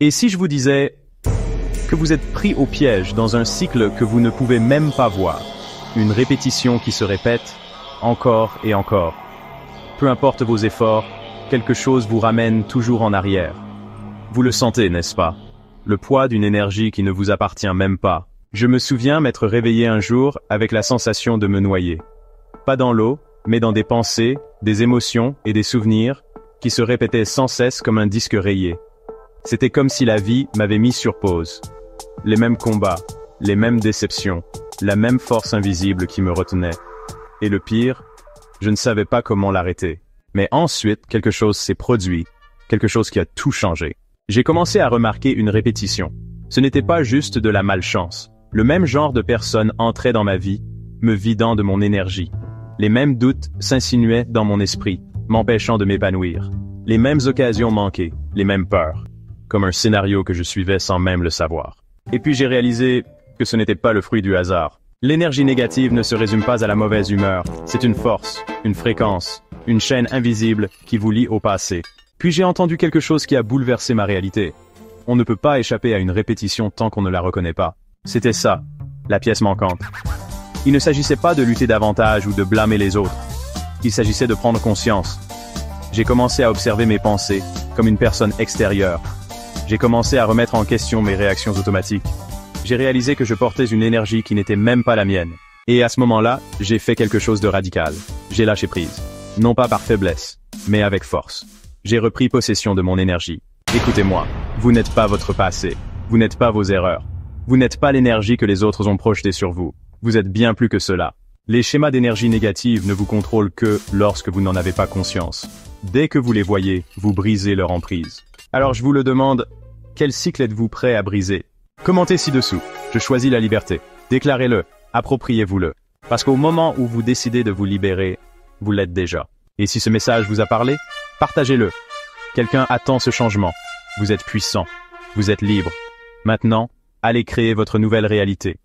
Et si je vous disais que vous êtes pris au piège dans un cycle que vous ne pouvez même pas voir, une répétition qui se répète encore et encore. Peu importe vos efforts, quelque chose vous ramène toujours en arrière. Vous le sentez, n'est-ce pas? Le poids d'une énergie qui ne vous appartient même pas. Je me souviens m'être réveillé un jour avec la sensation de me noyer. Pas dans l'eau, mais dans des pensées, des émotions et des souvenirs qui se répétaient sans cesse comme un disque rayé. C'était comme si la vie m'avait mis sur pause. Les mêmes combats, les mêmes déceptions, la même force invisible qui me retenait. Et le pire, je ne savais pas comment l'arrêter. Mais ensuite, quelque chose s'est produit, quelque chose qui a tout changé. J'ai commencé à remarquer une répétition. Ce n'était pas juste de la malchance. Le même genre de personne entrait dans ma vie, me vidant de mon énergie. Les mêmes doutes s'insinuaient dans mon esprit, m'empêchant de m'épanouir. Les mêmes occasions manquées, les mêmes peurs. Comme un scénario que je suivais sans même le savoir. Et puis j'ai réalisé que ce n'était pas le fruit du hasard. L'énergie négative ne se résume pas à la mauvaise humeur. C'est une force, une fréquence, une chaîne invisible qui vous lie au passé. Puis j'ai entendu quelque chose qui a bouleversé ma réalité. On ne peut pas échapper à une répétition tant qu'on ne la reconnaît pas. C'était ça, la pièce manquante. Il ne s'agissait pas de lutter davantage ou de blâmer les autres. Il s'agissait de prendre conscience. J'ai commencé à observer mes pensées, comme une personne extérieure. J'ai commencé à remettre en question mes réactions automatiques. J'ai réalisé que je portais une énergie qui n'était même pas la mienne. Et à ce moment-là, j'ai fait quelque chose de radical. J'ai lâché prise. Non pas par faiblesse, mais avec force. J'ai repris possession de mon énergie. Écoutez-moi, vous n'êtes pas votre passé. Vous n'êtes pas vos erreurs. Vous n'êtes pas l'énergie que les autres ont projetée sur vous. Vous êtes bien plus que cela. Les schémas d'énergie négative ne vous contrôlent que lorsque vous n'en avez pas conscience. Dès que vous les voyez, vous brisez leur emprise. Alors je vous le demande, quel cycle êtes-vous prêt à briser? Commentez ci-dessous. Je choisis la liberté. Déclarez-le. Appropriez-vous-le. Parce qu'au moment où vous décidez de vous libérer, vous l'êtes déjà. Et si ce message vous a parlé, partagez-le. Quelqu'un attend ce changement. Vous êtes puissant. Vous êtes libre. Maintenant, allez créer votre nouvelle réalité.